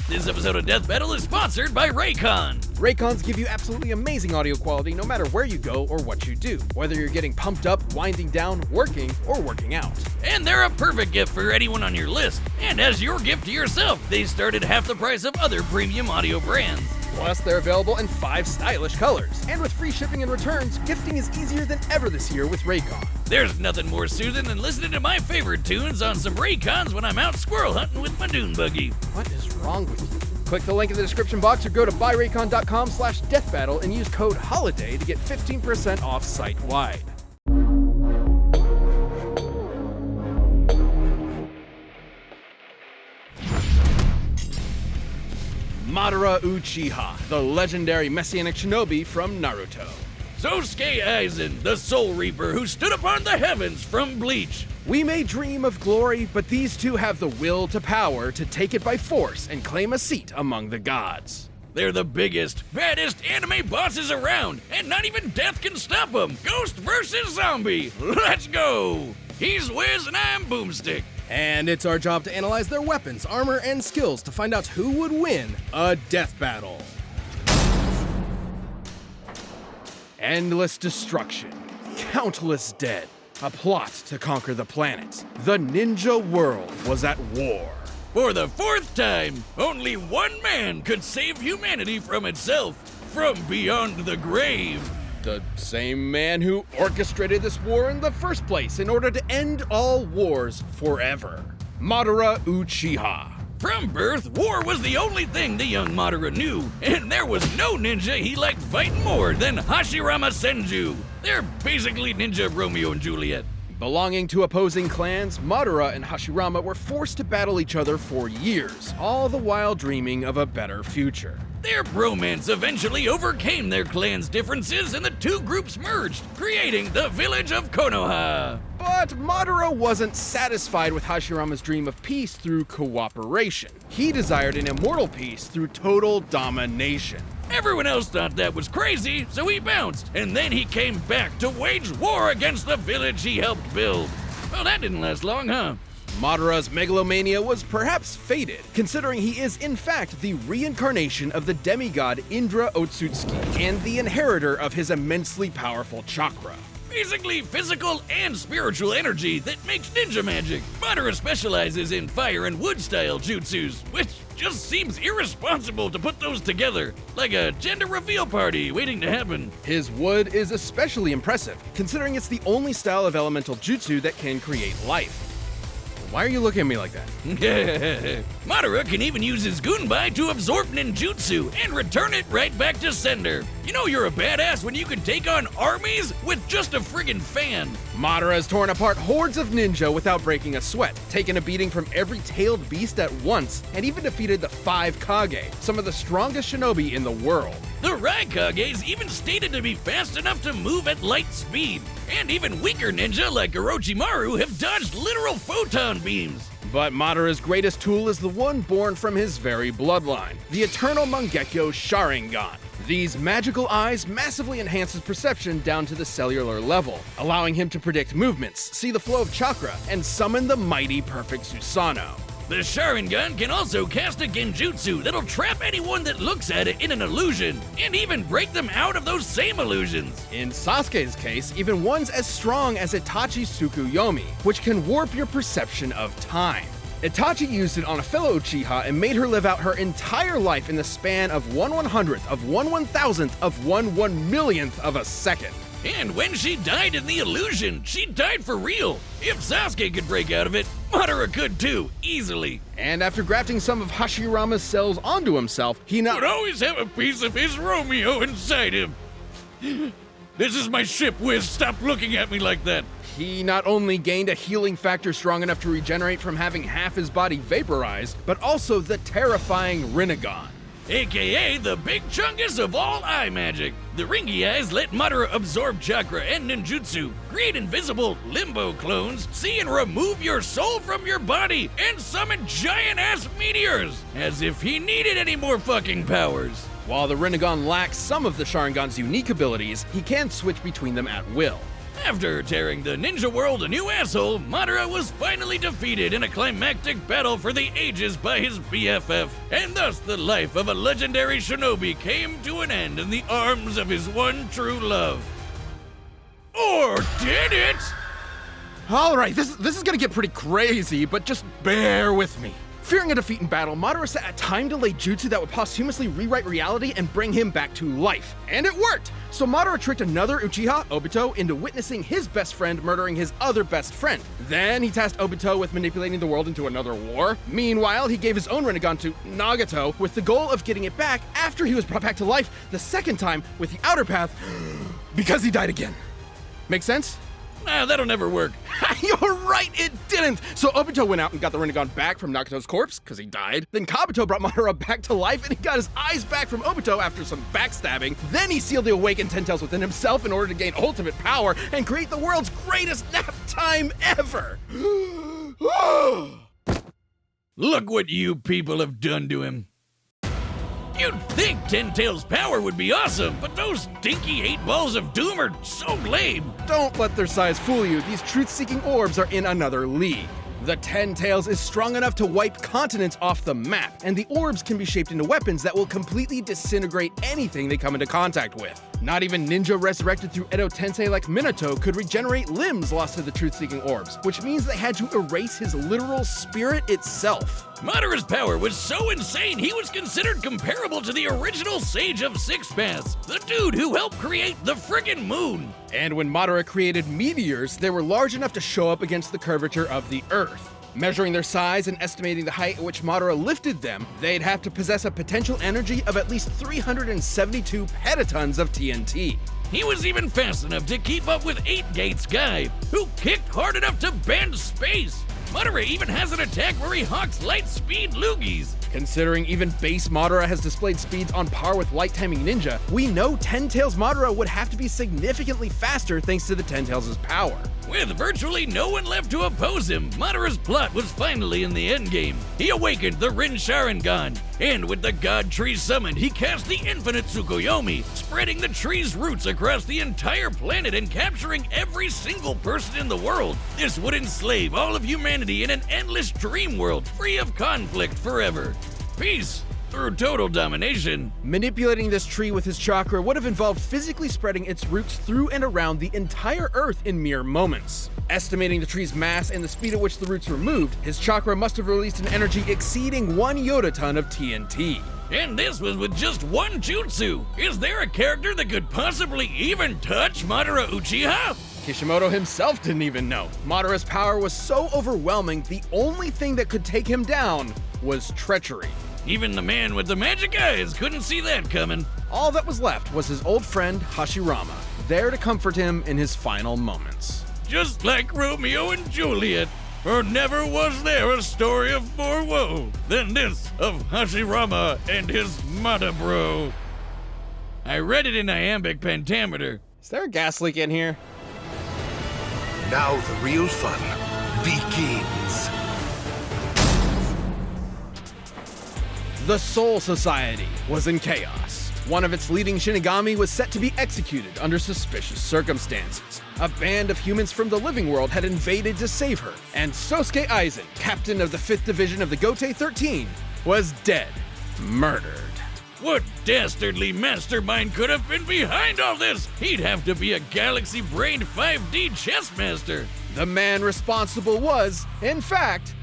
This episode of Death Battle is sponsored by Raycon. Raycons give you absolutely amazing audio quality no matter where you go or what you do, whether you're getting pumped up, winding down, working, or working out. And they're a perfect gift for anyone on your list. And as your gift to yourself, they start at half the price of other premium audio brands. Plus, they're available in 5 stylish colors. And with free shipping and returns, gifting is easier than ever this year with Raycon. There's nothing more soothing than listening to my favorite tunes on some Raycons when I'm out squirrel hunting with my dune buggy. What is wrong with you? Click the link in the description box or go to buyraycon.com/deathbattle and use code HOLIDAY to get 15% off site-wide. Madara Uchiha, the legendary messianic shinobi from Naruto. Sosuke Aizen, the Soul Reaper who stood upon the heavens from Bleach. We may dream of glory, but these two have the will to power to take it by force and claim a seat among the gods. They're the biggest, baddest anime bosses around, and not even death can stop them. Ghost versus zombie. Let's go. He's Wiz and I'm Boomstick. And it's our job to analyze their weapons, armor, and skills to find out who would win a death battle. Endless destruction, countless dead, a plot to conquer the planet. The ninja world was at war. For the 4th time, only one man could save humanity from itself, from beyond the grave. The same man who orchestrated this war in the first place in order to end all wars forever. Madara Uchiha. From birth, war was the only thing the young Madara knew, and there was no ninja he liked fighting more than Hashirama Senju. They're basically ninja Romeo and Juliet. Belonging to opposing clans, Madara and Hashirama were forced to battle each other for years, all the while dreaming of a better future. Their bromance eventually overcame their clan's differences and the two groups merged, creating the village of Konoha. But Madara wasn't satisfied with Hashirama's dream of peace through cooperation. He desired an immortal peace through total domination. Everyone else thought that was crazy, so he bounced, and then he came back to wage war against the village he helped build. Well, that didn't last long, huh? Madara's megalomania was perhaps faded, considering he is in fact the reincarnation of the demigod Indra Otsutsuki and the inheritor of his immensely powerful chakra. Basically physical and spiritual energy that makes ninja magic. Madara specializes in fire and wood style jutsus, which just seems irresponsible to put those together, like a gender reveal party waiting to happen. His wood is especially impressive, considering it's the only style of elemental jutsu that can create life. Why are you looking at me like that? Madara can even use his Gunbai to absorb ninjutsu and return it right back to sender. You know you're a badass when you can take on armies with just a friggin' fan. Madara has torn apart hordes of ninja without breaking a sweat, taken a beating from every tailed beast at once, and even defeated the 5 Kage, some of the strongest shinobi in the world. The Raikages even stated to be fast enough to move at light speed, and even weaker ninja like Orochimaru have dodged literal photon beams. But Madara's greatest tool is the one born from his very bloodline, the Eternal Mangekyo Sharingan. These magical eyes massively enhance his perception down to the cellular level, allowing him to predict movements, see the flow of chakra, and summon the mighty Perfect Susanoo. The Sharingan can also cast a genjutsu that'll trap anyone that looks at it in an illusion, and even break them out of those same illusions. In Sasuke's case, even ones as strong as Itachi Tsukuyomi, which can warp your perception of time. Itachi used it on a fellow Uchiha and made her live out her entire life in the span of 1/100th of 1/1000th of 1/1,000,000th of a second. And when she died in the illusion, she died for real. If Sasuke could break out of it, Madara could too, easily. And after grafting some of Hashirama's cells onto himself, he would always have a piece of his Romeo inside him. This is my ship, Wiz. Stop looking at me like that. He not only gained a healing factor strong enough to regenerate from having half his body vaporized, but also the terrifying Rinnegan. AKA the big chungus of all eye magic. The ringy eyes let Madara absorb chakra and ninjutsu, create invisible limbo clones, see and remove your soul from your body, and summon giant-ass meteors, as if he needed any more fucking powers. While the Rinnegan lacks some of the Sharingan's unique abilities, he can switch between them at will. After tearing the ninja world a new asshole, Madara was finally defeated in a climactic battle for the ages by his BFF, and thus the life of a legendary shinobi came to an end in the arms of his one true love. Or did it? Alright, this is gonna get pretty crazy, but just bear with me. Fearing a defeat in battle, Madara set a time-delayed jutsu that would posthumously rewrite reality and bring him back to life. And it worked! So Madara tricked another Uchiha, Obito, into witnessing his best friend murdering his other best friend. Then he tasked Obito with manipulating the world into another war. Meanwhile, he gave his own Rinnegan to Nagato with the goal of getting it back after he was brought back to life the second time with the Outer Path because he died again. Make sense? Nah, that'll never work. You're right, it didn't! So Obito went out and got the Rinnegan back from Nagato's corpse, because he died. Then Kabuto brought Madara back to life, and he got his eyes back from Obito after some backstabbing. Then he sealed the awakened Ten Tails within himself in order to gain ultimate power and create the world's greatest nap time ever! Look what you people have done to him. You'd think Ten Tails' power would be awesome, but those stinky 8 balls of doom are so lame. Don't let their size fool you. These truth-seeking orbs are in another league. The Ten Tails is strong enough to wipe continents off the map, and the orbs can be shaped into weapons that will completely disintegrate anything they come into contact with. Not even ninja resurrected through Edo Tensei like Minato could regenerate limbs lost to the truth-seeking orbs, which means they had to erase his literal spirit itself. Madara's power was so insane he was considered comparable to the original Sage of Six Paths, the dude who helped create the friggin' moon. And when Madara created meteors, they were large enough to show up against the curvature of the Earth. Measuring their size and estimating the height at which Madara lifted them, they'd have to possess a potential energy of at least 372 petatons of TNT. He was even fast enough to keep up with 8 Gates Guy, who kicked hard enough to bend space. Madara even has an attack where he hawks light speed loogies. Considering even base Madara has displayed speeds on par with Light Timing Ninja, we know Ten Tails Madara would have to be significantly faster thanks to the Ten Tails' power. With virtually no one left to oppose him, Madara's plot was finally in the endgame. He awakened the Rin Sharingan, and with the God Tree summoned, he cast the Infinite Tsukuyomi, spreading the tree's roots across the entire planet and capturing every single person in the world. This would enslave all of humanity in an endless dream world, free of conflict forever. Peace through total domination. Manipulating this tree with his chakra would have involved physically spreading its roots through and around the entire Earth in mere moments. Estimating the tree's mass and the speed at which the roots were moved, his chakra must have released an energy exceeding 1 yotaton of TNT. And this was with just one jutsu. Is there a character that could possibly even touch Madara Uchiha? Kishimoto himself didn't even know. Madara's power was so overwhelming, the only thing that could take him down was treachery. Even the man with the magic eyes couldn't see that coming. All that was left was his old friend Hashirama, there to comfort him in his final moments. Just like Romeo and Juliet, for never was there a story of more woe than this of Hashirama and his Madabro. I read it in iambic pentameter. Is there a gas leak in here? Now the real fun begins. The Soul Society was in chaos. One of its leading Shinigami was set to be executed under suspicious circumstances. A band of humans from the living world had invaded to save her, and Sosuke Aizen, captain of the 5th Division of the Gotei 13, was dead, murdered. What dastardly mastermind could have been behind all this? He'd have to be a galaxy-brained 5D chess master. The man responsible was, in fact,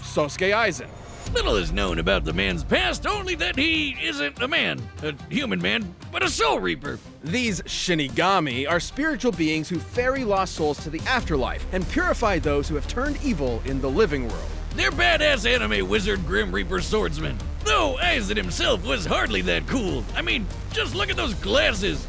Sosuke Aizen. Little is known about the man's past, only that he isn't a man, a human man, but a soul reaper. These Shinigami are spiritual beings who ferry lost souls to the afterlife and purify those who have turned evil in the living world. They're badass anime wizard Grim Reaper swordsmen. Though Aizen himself was hardly that cool. I mean, just look at those glasses.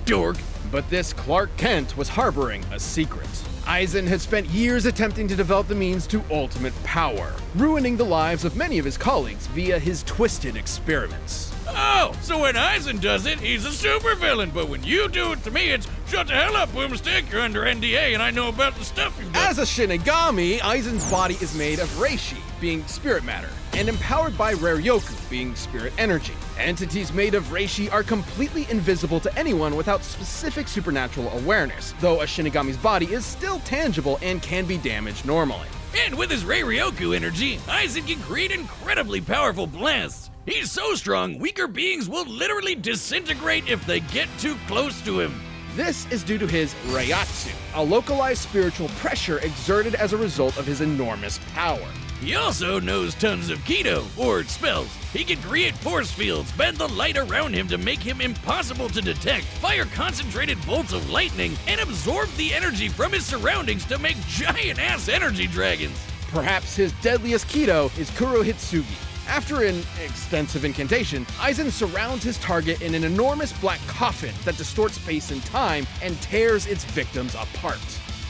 Dork. But this Clark Kent was harboring a secret. Aizen had spent years attempting to develop the means to ultimate power, ruining the lives of many of his colleagues via his twisted experiments. Oh, so when Aizen does it, he's a supervillain, but when you do it to me, it's shut the hell up, Boomstick. You're under NDA and I know about the stuff you've done. As a Shinigami, Aizen's body is made of reishi, being spirit matter, and empowered by Raryoku, being spirit energy. Entities made of reishi are completely invisible to anyone without specific supernatural awareness, though a Shinigami's body is still tangible and can be damaged normally. And with his Raryoku energy, Aizen can create incredibly powerful blasts. He's so strong, weaker beings will literally disintegrate if they get too close to him. This is due to his Reiatsu, a localized spiritual pressure exerted as a result of his enormous power. He also knows tons of Kido, or spells. He can create force fields, bend the light around him to make him impossible to detect, fire concentrated bolts of lightning, and absorb the energy from his surroundings to make giant-ass energy dragons. Perhaps his deadliest Kido is Kurohitsugi. After an extensive incantation, Aizen surrounds his target in an enormous black coffin that distorts space and time and tears its victims apart.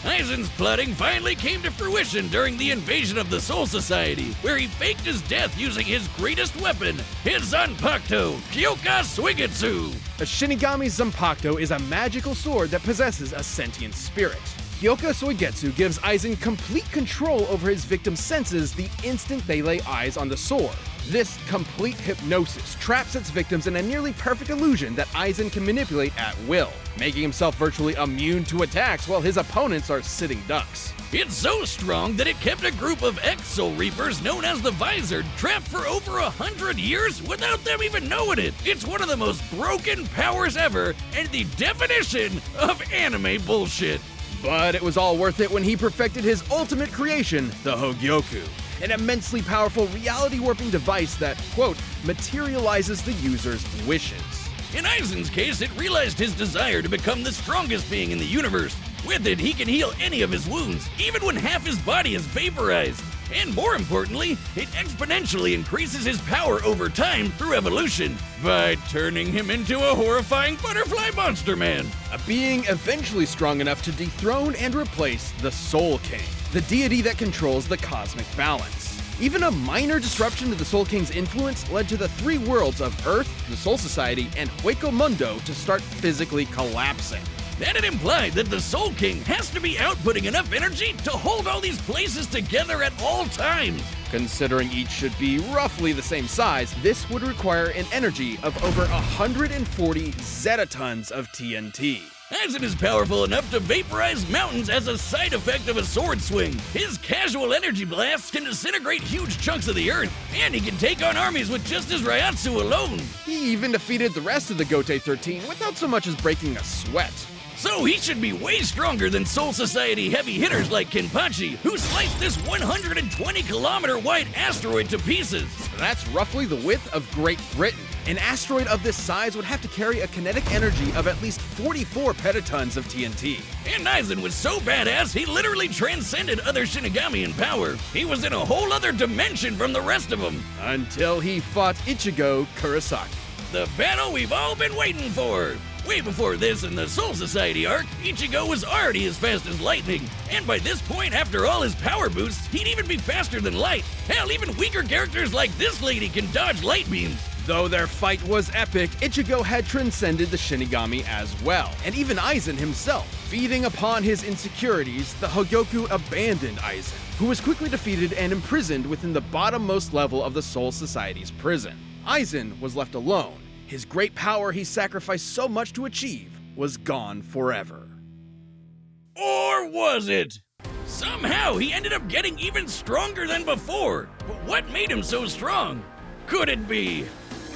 Aizen's plotting finally came to fruition during the invasion of the Soul Society, where he faked his death using his greatest weapon, his Zanpakuto, Kyoka Suigetsu. A Shinigami Zanpakuto is a magical sword that possesses a sentient spirit. Kyoka Suigetsu gives Aizen complete control over his victim's senses the instant they lay eyes on the sword. This complete hypnosis traps its victims in a nearly perfect illusion that Aizen can manipulate at will, making himself virtually immune to attacks while his opponents are sitting ducks. It's so strong that it kept a group of ex-Soul Reapers known as the Visored trapped for over 100 years without them even knowing it. It's one of the most broken powers ever and the definition of anime bullshit. But it was all worth it when he perfected his ultimate creation, the Hogyoku, an immensely powerful reality-warping device that, quote, materializes the user's wishes. In Aizen's case, it realized his desire to become the strongest being in the universe. With it, he can heal any of his wounds, even when half his body is vaporized. And more importantly, it exponentially increases his power over time through evolution by turning him into a horrifying butterfly monster man. A being eventually strong enough to dethrone and replace the Soul King, the deity that controls the cosmic balance. Even a minor disruption to the Soul King's influence led to the three worlds of Earth, the Soul Society, and Hueco Mundo to start physically collapsing. Then it implied that the Soul King has to be outputting enough energy to hold all these places together at all times. Considering each should be roughly the same size, this would require an energy of over 140 zetatons of TNT. Aizen is powerful enough to vaporize mountains as a side effect of a sword swing. His casual energy blasts can disintegrate huge chunks of the earth, and he can take on armies with just his Reiatsu alone. He even defeated the rest of the Gote 13 without so much as breaking a sweat. So he should be way stronger than Soul Society heavy hitters like Kenpachi, who sliced this 120-kilometer wide asteroid to pieces. That's roughly the width of Great Britain. An asteroid of this size would have to carry a kinetic energy of at least 44 petatons of TNT. And Aizen was so badass, he literally transcended other Shinigami in power. He was in a whole other dimension from the rest of them. Until he fought Ichigo Kurosaki. The battle we've all been waiting for. Way before this in the Soul Society arc, Ichigo was already as fast as lightning. And by this point, after all his power boosts, he'd even be faster than light. Hell, even weaker characters like this lady can dodge light beams. Though their fight was epic, Ichigo had transcended the Shinigami as well, and even Aizen himself. Feeding upon his insecurities, the Hogyoku abandoned Aizen, who was quickly defeated and imprisoned within the bottommost level of the Soul Society's prison. Aizen was left alone. His great power he sacrificed so much to achieve was gone forever. Or was it? Somehow he ended up getting even stronger than before. But what made him so strong? Could it be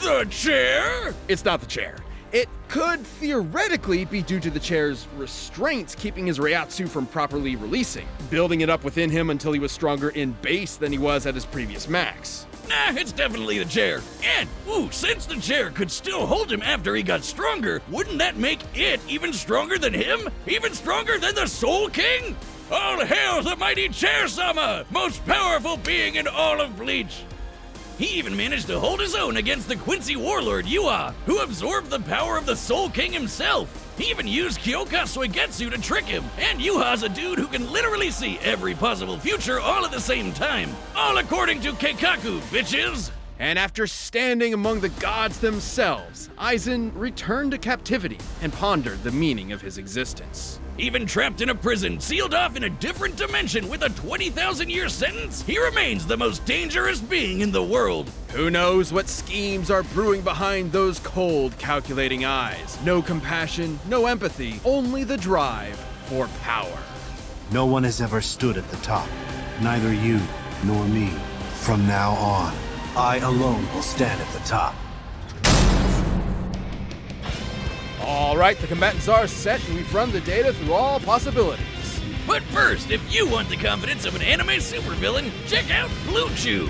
the chair? It's not the chair. It could theoretically be due to the chair's restraints keeping his Reiatsu from properly releasing, building it up within him until he was stronger in base than he was at his previous max. Nah, it's definitely the chair. And, since the chair could still hold him after he got stronger, wouldn't that make it even stronger than him? Even stronger than the Soul King? All hail the mighty Chair-sama, most powerful being in all of Bleach. He even managed to hold his own against the Quincy warlord Yua, who absorbed the power of the Soul King himself. He even used Kyoka Suigetsu to trick him, and Yuha's a dude who can literally see every possible future all at the same time. All according to Keikaku, bitches! And after standing among the gods themselves, Aizen returned to captivity and pondered the meaning of his existence. Even trapped in a prison, sealed off in a different dimension with a 20,000-year sentence, he remains the most dangerous being in the world. Who knows what schemes are brewing behind those cold, calculating eyes? No compassion, no empathy, only the drive for power. No one has ever stood at the top. Neither you nor me. From now on, I alone will stand at the top. All right, the combatants are set, and we've run the data through all possibilities. But first, if you want the confidence of an anime supervillain, check out Blue Chew.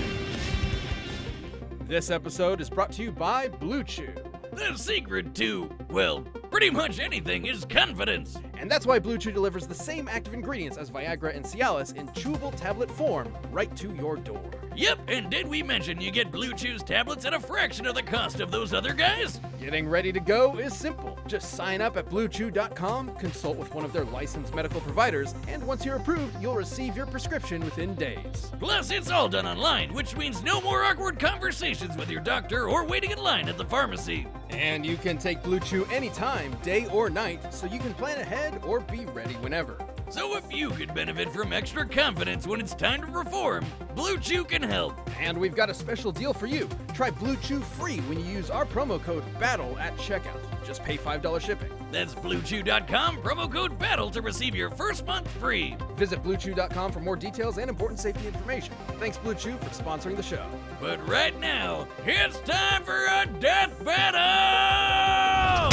This episode is brought to you by Blue Chew. The secret to, well, pretty much anything is confidence. And that's why Blue Chew delivers the same active ingredients as Viagra and Cialis in chewable tablet form right to your door. Yep, and did we mention you get Blue Chew's tablets at a fraction of the cost of those other guys? Getting ready to go is simple. Just sign up at BlueChew.com, consult with one of their licensed medical providers, and once you're approved, you'll receive your prescription within days. Plus, it's all done online, which means no more awkward conversations with your doctor or waiting in line at the pharmacy. And you can take Blue Chew anytime, day or night, so you can plan ahead or be ready whenever. So if you could benefit from extra confidence when it's time to perform, Blue Chew can help. And we've got a special deal for you. Try Blue Chew free when you use our promo code BATTLE at checkout. Just pay $5 shipping. That's BlueChew.com, promo code BATTLE to receive your first month free. Visit BlueChew.com for more details and important safety information. Thanks Blue Chew for sponsoring the show. But right now, it's time for a death battle!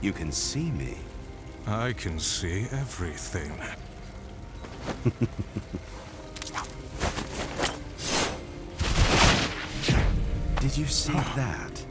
You can see me. I can see everything. Did you see that?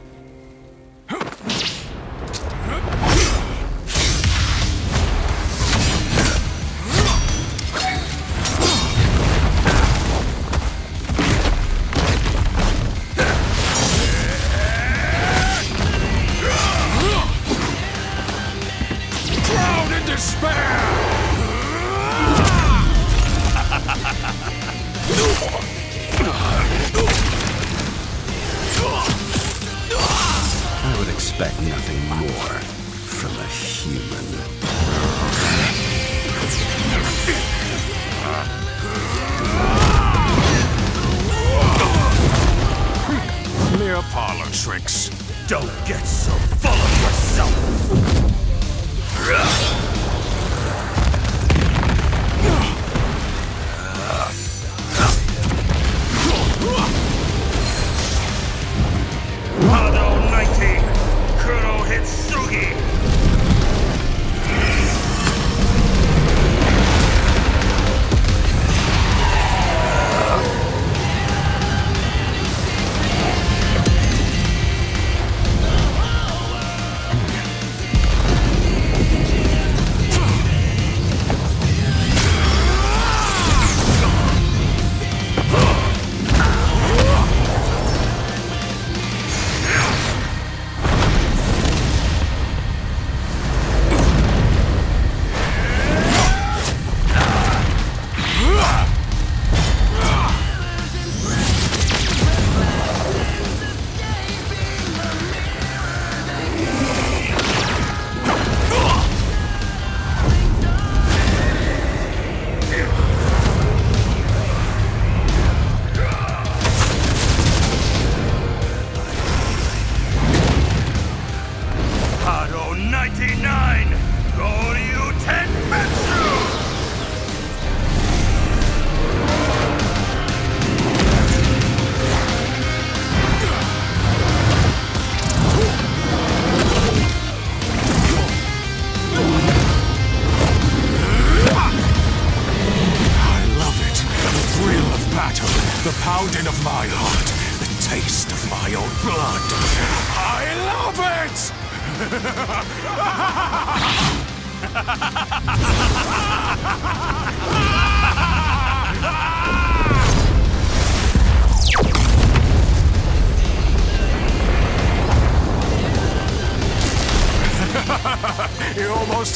I would expect nothing more from a human. Mere parlor tricks. Don't get so full of yourself! Hado 19, Kuro Hitsugi! Hado 99, Goryu Tenmetsu! I love it. The thrill of battle, the pounding of my heart, the taste of my own blood. I love it!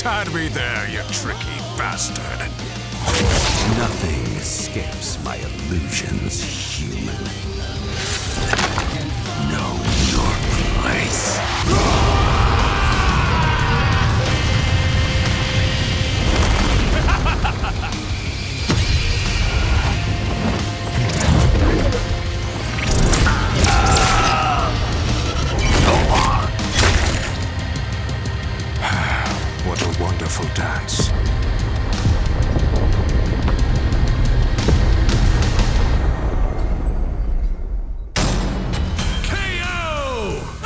had me there, you tricky bastard. Nothing escapes my illusions, human. Know your place. What a wonderful dance.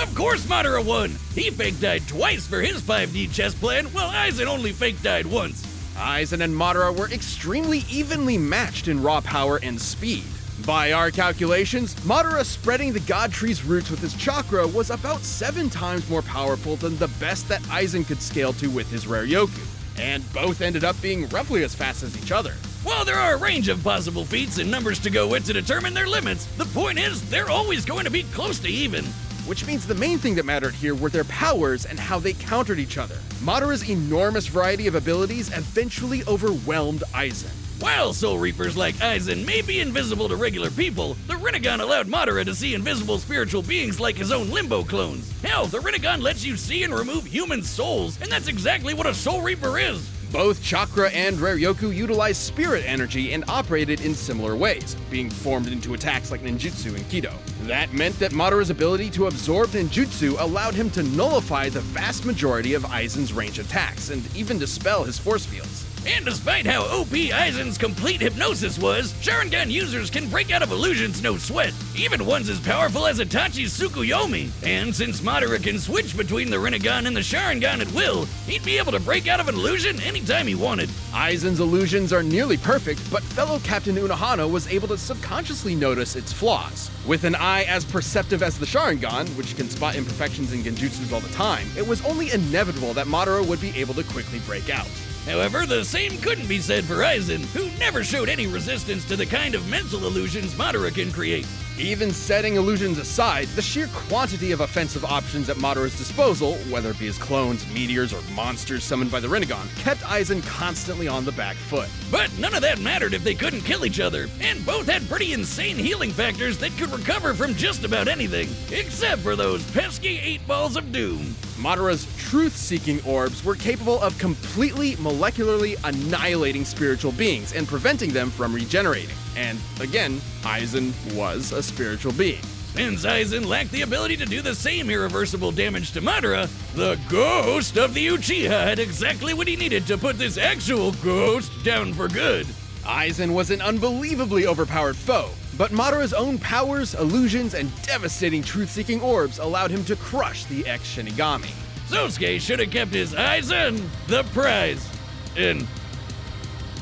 Of course Madara won! He fake died twice for his 5D chess plan, while Aizen only fake died once. Aizen and Madara were extremely evenly matched in raw power and speed. By our calculations, Madara spreading the God Tree's roots with his chakra was about 7 times more powerful than the best that Aizen could scale to with his rare Yoku, and both ended up being roughly as fast as each other. While there are a range of possible feats and numbers to go with to determine their limits, the point is they're always going to be close to even. Which means the main thing that mattered here were their powers and how they countered each other. Madara's enormous variety of abilities eventually overwhelmed Aizen. While Soul Reapers like Aizen may be invisible to regular people, the Rinnegan allowed Madara to see invisible spiritual beings like his own Limbo clones. Hell, the Rinnegan lets you see and remove human souls, and that's exactly what a Soul Reaper is. Both Chakra and Rare Yoku utilized spirit energy and operated in similar ways, being formed into attacks like ninjutsu and Kido. That meant that Madara's ability to absorb ninjutsu allowed him to nullify the vast majority of Aizen's range attacks, and even dispel his force fields. And despite how OP Aizen's complete hypnosis was, Sharingan users can break out of illusions no sweat, even ones as powerful as Itachi's Tsukuyomi. And since Madara can switch between the Rinnegan and the Sharingan at will, he'd be able to break out of an illusion anytime he wanted. Aizen's illusions are nearly perfect, but fellow Captain Unohana was able to subconsciously notice its flaws. With an eye as perceptive as the Sharingan, which can spot imperfections in genjutsus all the time, it was only inevitable that Madara would be able to quickly break out. However, the same couldn't be said for Aizen, who never showed any resistance to the kind of mental illusions Madara can create. Even setting illusions aside, the sheer quantity of offensive options at Madara's disposal, whether it be his clones, meteors, or monsters summoned by the Rinnegan, kept Aizen constantly on the back foot. But none of that mattered if they couldn't kill each other, and both had pretty insane healing factors that could recover from just about anything, except for those pesky 8 balls of doom. Madara's truth-seeking orbs were capable of completely molecularly annihilating spiritual beings and preventing them from regenerating. And again, Aizen was a spiritual being. Since Aizen lacked the ability to do the same irreversible damage to Madara, the ghost of the Uchiha had exactly what he needed to put this actual ghost down for good. Aizen was an unbelievably overpowered foe, but Madara's own powers, illusions, and devastating truth-seeking orbs allowed him to crush the ex-Shinigami. Sosuke should have kept his Aizen the prize. And,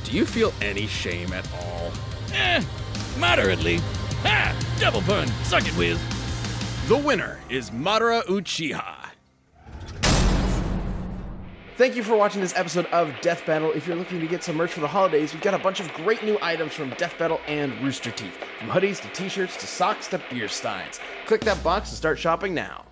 Do you feel any shame at all? moderately. Ha! Double pun. Suck it, Wiz. The winner is Madara Uchiha. Thank you for watching this episode of Death Battle. If you're looking to get some merch for the holidays, we've got a bunch of great new items from Death Battle and Rooster Teeth. From hoodies to t-shirts to socks to beer steins. Click that box and start shopping now.